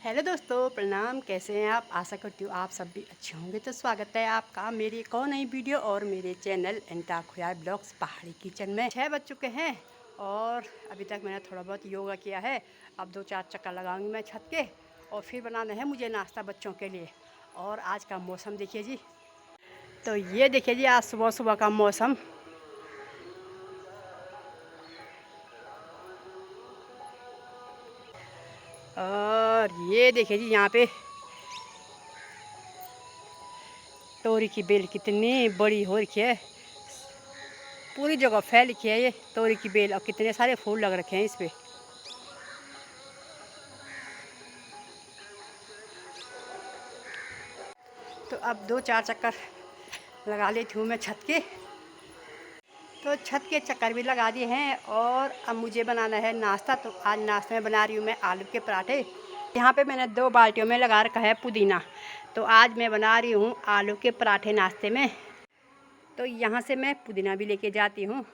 Hello दोस्तों, प्रणाम। कैसे हैं आप? आशा करती हूँ आप सब भी अच्छे होंगे। तो स्वागत है आपका मेरी एक और नई वीडियो और मेरे चैनल अनीता खुयार ब्लॉग्स पहाड़ी किचन में। 6 बज चुके हैं और अभी तक मैंने थोड़ा बहुत योगा किया है। अब 2-4 चक्कर लगाऊंगी मैं छत के और फिर बनाना है मुझे नाश्ता बच्चों के लिए। और आज का मौसम देखिए जी। तो ये देखिए जी, आज सुबह सुबह का मौसम। और ये देखिए जी, यहाँ पे तोरी की बेल कितनी बड़ी हो रखी है। पूरी जगह फैल रखी है ये तोरी की बेल और कितने सारे फूल लग रखे हैं इस पे। तो अब 2-4 चक्कर लगा लेती हूँ मैं छत के। तो छत के चक्कर भी लगा दिए हैं और अब मुझे बनाना है नाश्ता। तो आज नाश्ते में बना रही हूँ मैं आलू के पराठे। यहाँ पे मैंने 2 बाल्टियों में लगा रखा है पुदीना। तो आज मैं बना रही हूँ आलू के पराठे नाश्ते में। तो यहाँ से मैं पुदीना भी लेके जाती हूँ।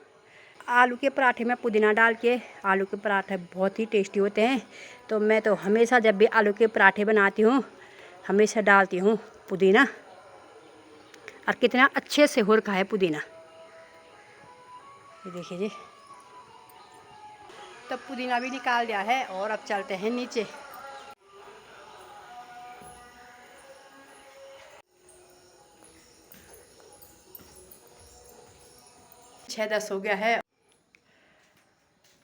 आलू के पराठे में पुदीना डाल के आलू के पराठे बहुत ही टेस्टी होते हैं। तो मैं तो हमेशा जब भी आलू के पराठे बनाती हूँ हमेशा डालती हूँ पुदीना। और कितना अच्छे से हो रखा है पुदीना, ये देखिए जी। तो पुदीना भी निकाल दिया है और अब चलते हैं नीचे। छः 10 हो गया है।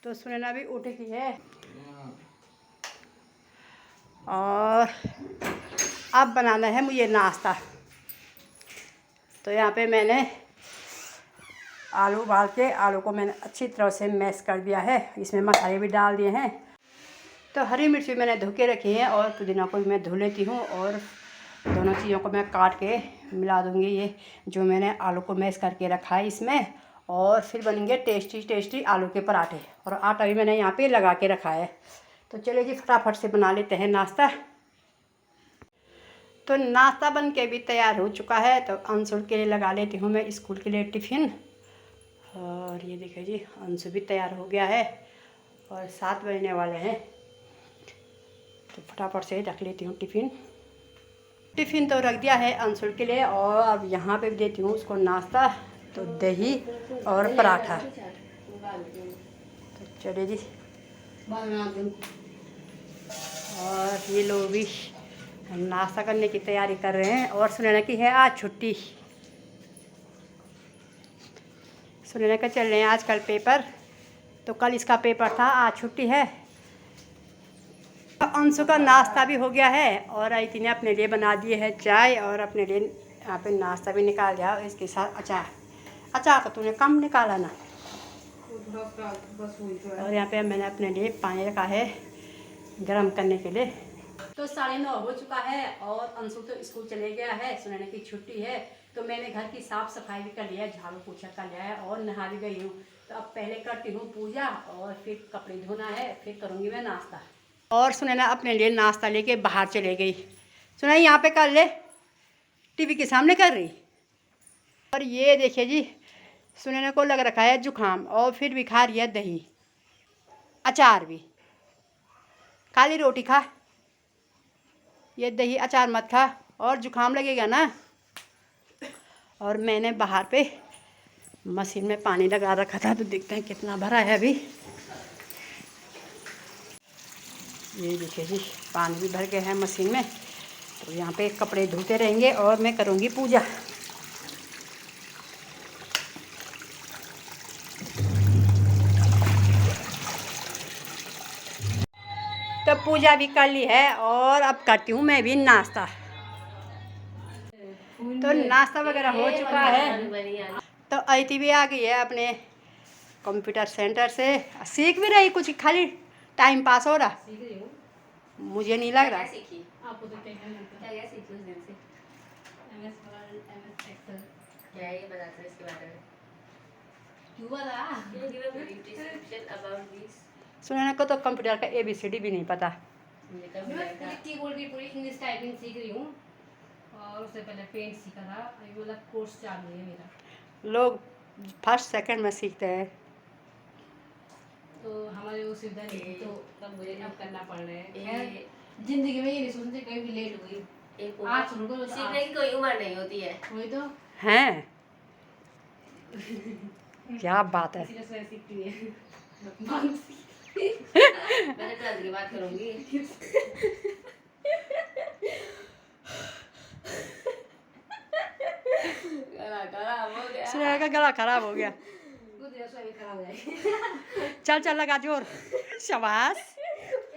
तो सुनैना भी उठ गई है और अब बनाना है मुझे नाश्ता। तो यहाँ पे मैंने आलू उबाल के आलू को मैंने अच्छी तरह से मैश कर दिया है। इसमें मसाले भी डाल दिए हैं। तो हरी मिर्च भी मैंने धो के रखी है और पुदीना को भी मैं धो लेती हूँ और दोनों चीज़ों को मैं काट के मिला दूँगी। ये जो मैंने आलू को मैश करके रखा है इसमें, और फिर बनेंगे टेस्टी टेस्टी आलू के पराठे। और आटा भी मैंने यहाँ पे लगा के रखा है। तो चलिए जी, फटाफट से बना लेते हैं नाश्ता। तो नाश्ता बन के भी तैयार हो चुका है। तो अंशुल के लिए लगा लेती हूँ मैं स्कूल के लिए टिफ़िन। और ये देखिए जी, अंशु भी तैयार हो गया है और 7 बजने वाले हैं। तो फटाफट से रख लेती हूँ टिफ़िन तो रख दिया है अंशुल के लिए। और अब यहाँ पे भी देती हूँ उसको नाश्ता। तो दही और पराठा। तो चलिए जी। और ये लोग भी नाश्ता करने की तैयारी कर रहे हैं। और सुनैना की है आज छुट्टी। सुनैना का चल रहे हैं आजकल पेपर। तो कल इसका पेपर था, आज छुट्टी है। अंशु का नाश्ता भी हो गया है और अदिति ने अपने लिए बना दिए है चाय और अपने लिए यहाँ पे नाश्ता भी निकाल दिया और इसके साथ अचार। अचार तो तूने कम निकाला ना। और यहाँ पे मैंने अपने लिए पानी रखा है गर्म करने के लिए। तो 9:30 हो चुका है और अंशु तो स्कूल चले गया है। सुनैना की छुट्टी है। तो मैंने घर की साफ़ सफाई भी कर लिया है, झाड़ू पोछा कर लिया है और नहा भी गई हूँ। तो अब पहले करती हूँ पूजा और फिर कपड़े धोना है, फिर करूँगी मैं नाश्ता। और सुनैना अपने लिए नाश्ता लेके बाहर चले गई। सुनैना यहाँ पे कर ले, टीवी के सामने कर रही। और ये देखिए जी, सुनैना को लग रखा है जुकाम और फिर भी खा रही है दही। अचार भी, खाली रोटी खा, ये दही अचार मत खा और जुकाम लगेगा ना। और मैंने बाहर पे मशीन में पानी लगा रखा था, तो देखते हैं कितना भरा है अभी। ये देखिए जी, पानी भी भर गया है मशीन में। तो यहाँ पे कपड़े धोते रहेंगे और मैं करूँगी पूजा। तो पूजा भी कर ली है और अब करती हूँ मैं भी नाश्ता। तो नाश्ता वगैरह हो चुका है। तो अदिति भी आ गई है अपने कंप्यूटर सेंटर से। सीख भी रही कुछ, खाली टाइम पास हो रहा। मुझे नहीं लग रहा। सुनैना को तो कंप्यूटर का ABCD भी नहीं पता। कीबोर्ड की पूरी इंग्लिश टाइपिंग सीख रही हूँ और उससे पहले पेंट सीखा था। ये वाला कोर्स चालू है मेरा। लोग फर्स्ट सेकंड में सीखते हैं। तो हमारे वो सुविधा नहीं थी, तो तब मुझे अब करना पड़ रहा है। जिंदगी में ये नहीं सोचते कहीं भी लेट हो गई। एक आज सुन को सीखने की कोई उम्र नहीं होती है। वही तो हैं क्या बात है। इसीलिए स्वयं सीखती है। मैं तो 12th की बात करूंगी। गला खराब हो गया। सुनैना का गला खराब हो गया। खुद ये स्वयं खराब हो जाएगी। चल चल लगा जोर, शाबाश।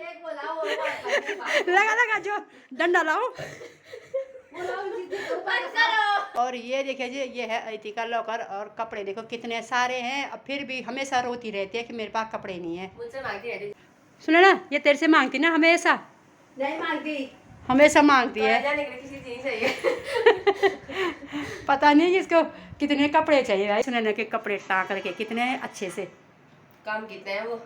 एक बोला वो बात लगा लगा जोर, डंडा लाओ। बोला उसी चीज को बंद करो। और ये देखिए जी, ये है अदिति का लॉकर और कपड़े देखो कितने सारे हैं। अब फिर भी हमेशा रोती रहती है कि मेरे पास कपड़े नहीं है। मुझसे मांगती रहती। सुने ना, ये तेरे से मांगती ना हमेशा, नहीं मांगती। हमेशा मांगती है। जाने के लिए किसी चीज चाहिए। पता नहीं इसको कितने कपड़े चाहिए भाई। सुनैना के कपड़े टाक करके कितने अच्छे से, काम कितने हैं वो?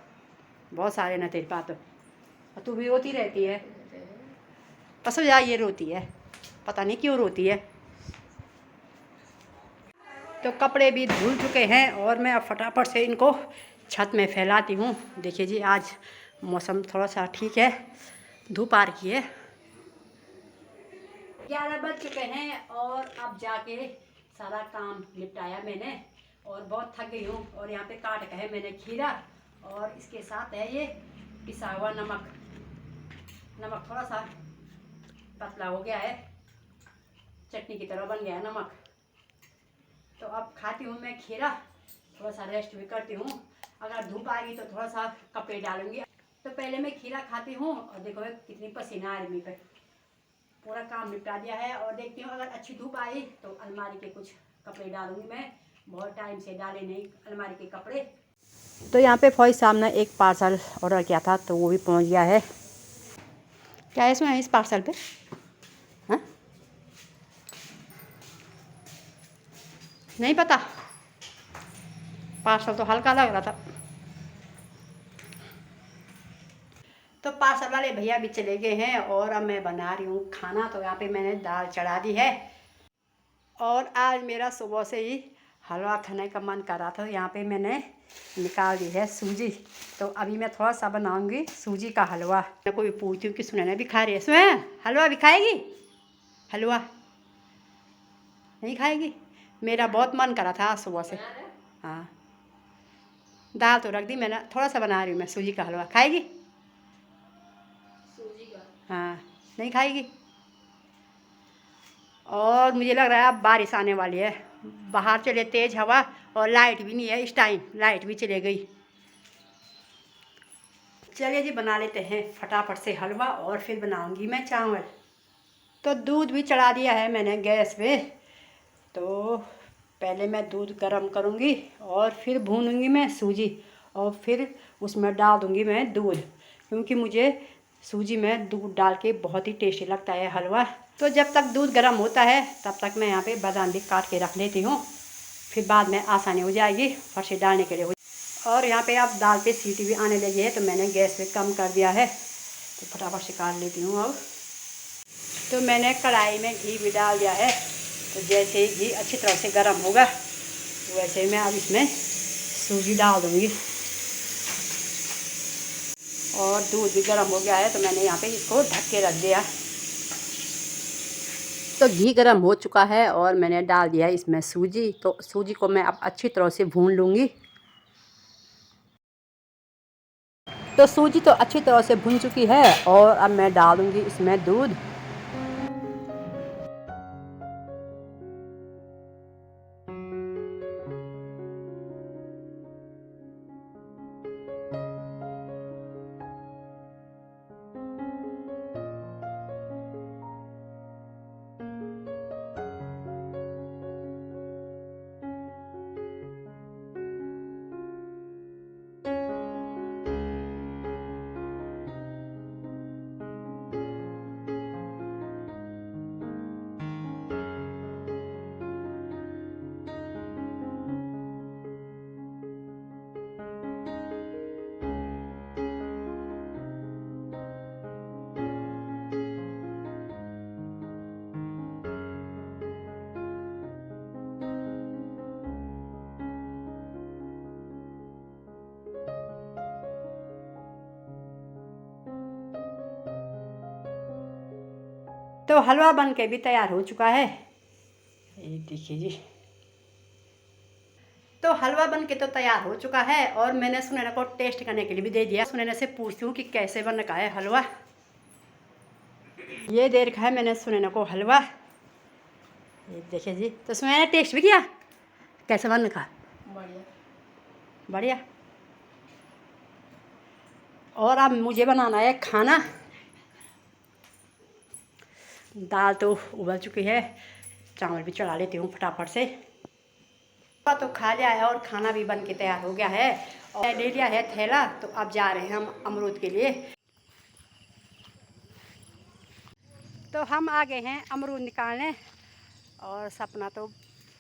बहुत सारे ना तेरे पास तो। और तू भी रोती रहती है। बस जा, ये रोती है, पता नहीं क्यों रोती है। तो कपड़े भी धुल चुके हैं और मैं अब फटाफट से इनको छत में फैलाती हूँ। देखिए जी, आज मौसम थोड़ा सा ठीक है, धूप आ रही है। 11 बज चुके हैं और अब जाके सारा काम निपटाया मैंने और बहुत थक गई हूँ। और यहाँ पे काट का है मैंने खीरा और इसके साथ है ये पिसा हुआ नमक। नमक थोड़ा सा पतला हो गया है, चटनी की तरह बन गया है नमक। तो अब खाती हूँ मैं खीरा, थोड़ा सा रेस्ट भी करती हूँ। अगर धूप आएगी तो थोड़ा सा कपड़े डालूंगी। तो पहले मैं खीरा खाती हूँ और देखो कितनी पसीना आ रही पे। पूरा काम निपटा दिया है और देखती हूँ अगर अच्छी धूप आई तो अलमारी के कुछ कपड़े डालूंगी मैं। बहुत टाइम से डाले नहीं अलमारी के कपड़े। तो यहाँ पे फौज साहब ने एक पार्सल ऑर्डर किया था तो वो भी पहुँच गया है। क्या है इसमें, इस पार्सल पे? हाँ, नहीं पता, पार्सल तो हल्का लग रहा था। तो पार्सल वाले भैया भी चले गए हैं और अब मैं बना रही हूँ खाना। तो यहाँ पे मैंने दाल चढ़ा दी है और आज मेरा सुबह से ही हलवा खाने का मन कर रहा था। यहाँ पे मैंने निकाल दी है सूजी। तो अभी मैं थोड़ा सा बनाऊंगी सूजी का हलवा। मैं कोई पूछती हूँ कि सुनैना भी खा रही है। सुनैना हलवा भी खाएगी? हलवा नहीं खाएगी? मेरा बहुत मन कर रहा था आज सुबह से। हाँ, दाल तो रख दी मैंने, थोड़ा सा बना रही हूँ मैं सूजी का हलवा। खाएगी? सूजी का? हाँ, नहीं खाएगी। और मुझे लग रहा है अब बारिश आने वाली है। बाहर चले तेज़ हवा और लाइट भी नहीं है इस टाइम, लाइट भी चले गई। चलिए जी, बना लेते हैं फटाफट से हलवा और फिर बनाऊंगी मैं चावल। तो दूध भी चढ़ा दिया है मैंने गैस पे। तो पहले मैं दूध गर्म करूंगी और फिर भूनूंगी मैं सूजी और फिर उसमें डाल दूंगी मैं दूध, क्योंकि मुझे सूजी में दूध डाल के बहुत ही टेस्टी लगता है हलवा। तो जब तक दूध गर्म होता है तब तक मैं यहाँ पे बादाम भी काट के रख लेती हूँ, फिर बाद में आसानी हो जाएगी फर्शी डालने के लिए। और यहाँ पे अब दाल पे सीटी भी आने लगी है तो मैंने गैस पे कम कर दिया है। तो फटाफट से काट लेती हूँ अब। तो मैंने कढ़ाई में घी भी डाल दिया है। तो जैसे ही घी अच्छी तरह से गर्म होगा तो वैसे ही मैं अब इसमें सूजी डाल दूँगी। और दूध भी गर्म हो गया है तो मैंने यहाँ पे इसको ढक के रख दिया। तो घी गर्म हो चुका है और मैंने डाल दिया है इसमें सूजी। तो सूजी को मैं अब अच्छी तरह से भून लूँगी। तो सूजी तो अच्छी तरह से भुन चुकी है और अब मैं डालूँगी इसमें दूध। तो हलवा बन के भी तैयार हो चुका है, ये देखिए जी। तो हलवा बन के तो तैयार हो चुका है और मैंने सुनैना को टेस्ट करने के लिए भी दे दिया। सुनैना से पूछती हूँ कि कैसे बन रखा है हलवा। ये दे रखा है मैंने सुनैना को हलवा, ये देखिए जी। तो सुनैना टेस्ट भी किया, कैसे बन रखा? बढ़िया बढ़िया। और अब मुझे बनाना है खाना। दाल तो उबल चुकी है, चावल भी चढ़ा लेती हूँ फटाफट से। तो खा लिया है और खाना भी बन के तैयार हो गया है और ले लिया है थैला। तो अब जा रहे हैं हम अमरूद के लिए। तो हम आ गए हैं अमरूद निकालने और सपना तो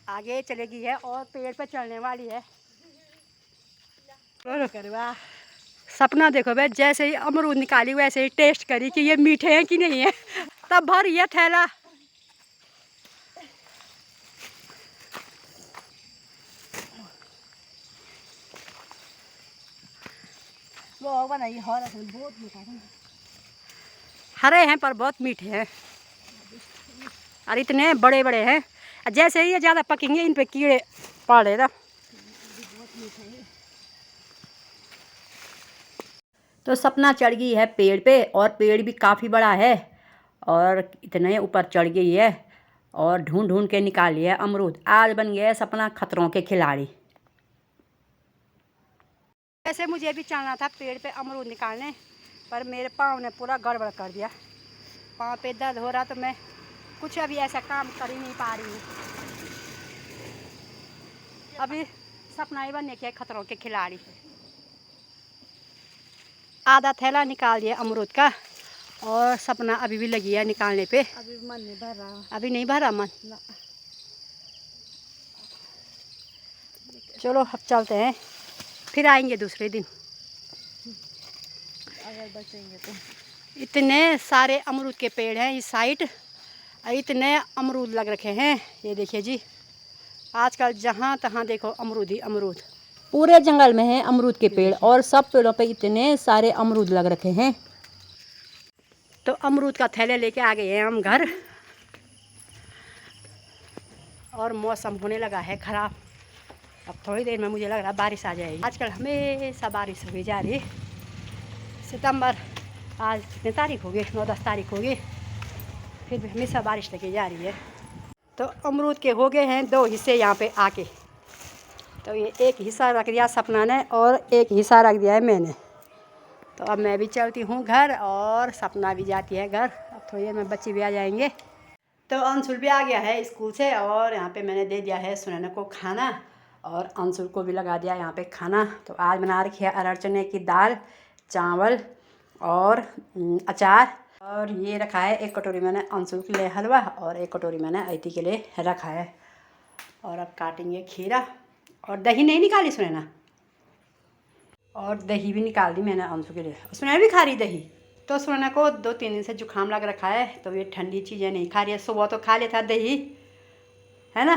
आगे चलेगी है और पेड़ पे चढ़ने वाली है। बोलो करवा। सपना देखो भाई, जैसे ही अमरूद निकाली वैसे ही टेस्ट करी कि ये मीठे हैं कि नहीं है, तब भर ये थैला। वो बनाई बहुत मीठा है, हरे हैं पर बहुत मीठे हैं और इतने बड़े बड़े हैं। जैसे ही ये ज़्यादा पकेंगे इन पे कीड़े पड़ेगा। तो सपना चढ़ गई है पेड़ पे और पेड़ भी काफ़ी बड़ा है और इतने ऊपर चढ़ गई है और ढूंढ ढूंढ के निकाली है अमरूद। आज बन गया है सपना खतरों के खिलाड़ी। ऐसे मुझे भी चलना था पेड़ पे अमरूद निकालने, पर मेरे पाँव ने पूरा गड़बड़ कर दिया। पाँव पे दर्द हो रहा तो मैं कुछ अभी ऐसा काम कर ही नहीं पा रही हूँ। अभी सपना ही बनने के खतरों के खिलाड़ी। आधा थैला निकाल दिया अमरूद का और सपना अभी भी लगी है निकालने पे। अभी मन नहीं भर रहा। अभी नहीं भरा मन? चलो अब चलते हैं, फिर आएंगे दूसरे दिन अगर बचेंगे तो। इतने सारे अमरूद के पेड़ हैं इस साइड, इतने अमरूद लग रखे हैं। ये देखिए जी, आजकल जहाँ तहाँ देखो अमरूद ही अमरूद। पूरे जंगल में है अमरूद के पेड़ और सब पेड़ों पे इतने सारे अमरूद लग रखे हैं। तो अमरूद का थैले लेके आ गए हैं हम घर और मौसम होने लगा है ख़राब। अब थोड़ी देर में मुझे लग रहा है बारिश आ जाएगी। आजकल हमेशा बारिश हुई जा रही है। सितंबर आज कितने तारीख हो गई? 9-10 तारीख हो गई, फिर भी हमेशा बारिश लगी जा रही है। तो अमरूद के हो गए हैं 2 हिस्से यहाँ पे आके। तो ये एक हिस्सा रख दिया सपना ने और एक हिस्सा रख दिया है मैंने। तो अब मैं भी चलती हूँ घर और सपना भी जाती है घर। अब थोड़ी देर में बच्चे भी आ जाएंगे। तो अंशुल भी आ गया है स्कूल से और यहाँ पे मैंने दे दिया है सुनैना को खाना और अंशुल को भी लगा दिया यहाँ पे खाना। तो आज बना रखी है अरहर चने की दाल, चावल और अचार। और ये रखा है एक कटोरी मैंने अंशुल के लिए हलवा और एक कटोरी मैंने अयती के लिए रखा है। और अब काटेंगे खीरा और दही नहीं निकाली सुनैना, और दही भी निकाल दी मैंने अंशु के लिए। सुनैना भी खा रही दही। तो सुनैना को 2-3 दिन से जुकाम लग रखा है तो ये ठंडी चीज़ें नहीं खा रही है। सुबह तो खा लेता दही है ना,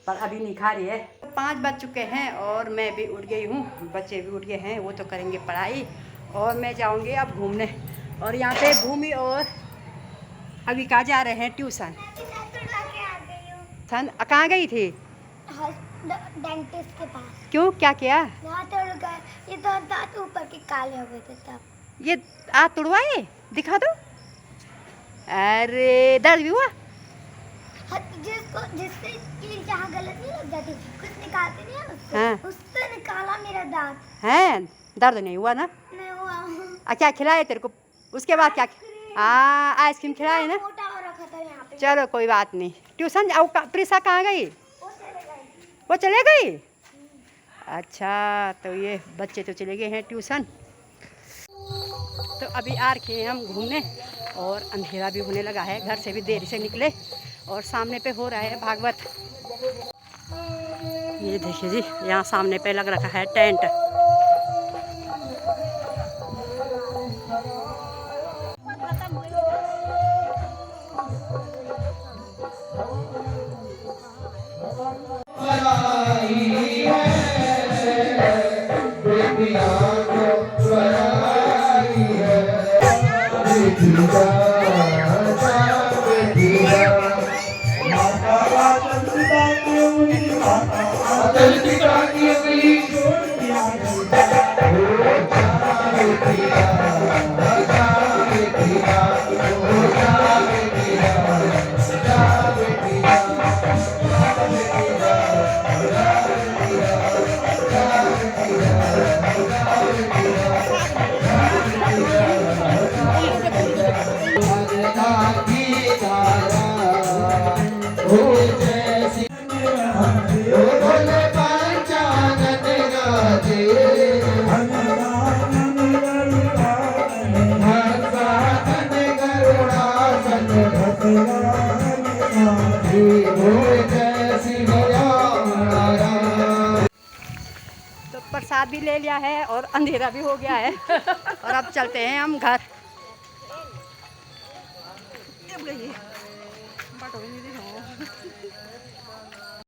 पर अभी नहीं खा रही है। 5 बज चुके हैं और मैं भी उठ गई हूँ, बच्चे भी उठ गए हैं, वो तो करेंगे पढ़ाई और मैं जाऊँगी अब घूमने। और यहाँ पे भूमि और अभी कहाँ जा रहे हैं? ट्यूशन। कहाँ गई थी? डेंटिस्ट के पास। क्यों, क्या किया? ये तो दांत ऊपर के काले हो गए थे तब। ये आप तुड़वाए? दिखा दो। अरे दर्द भी हुआ? जिससे कील जहाँ गलत नहीं लग जाती, कुछ निकालते नहीं है उससे। हाँ। उससे निकाला मेरा दांत। है, दर्द नहीं हुआ ना? नहीं हुआ। क्या खिलाए तेरे को? उसके बाद क्या? आइसक्रीम खिलाए ना? मोटा हो रखा था यहाँ पे। चलो कोई बात नहीं। ट्यूशन प्रिसा कहाँ गई? वो चले गए। वो चले गई? अच्छा, तो ये बच्चे तो चले गए हैं ट्यूशन। तो अभी आ रखे हैं हम घूमने और अंधेरा भी होने लगा है, घर से भी देर से निकले और सामने पे हो रहा है भागवत। ये देखिए जी, यहाँ सामने पे लग रखा है टेंट। तो प्रसाद भी ले लिया है और अंधेरा भी हो गया है और अब चलते हैं हम घर। Em cái gì? Ba tụi đi đi hộ.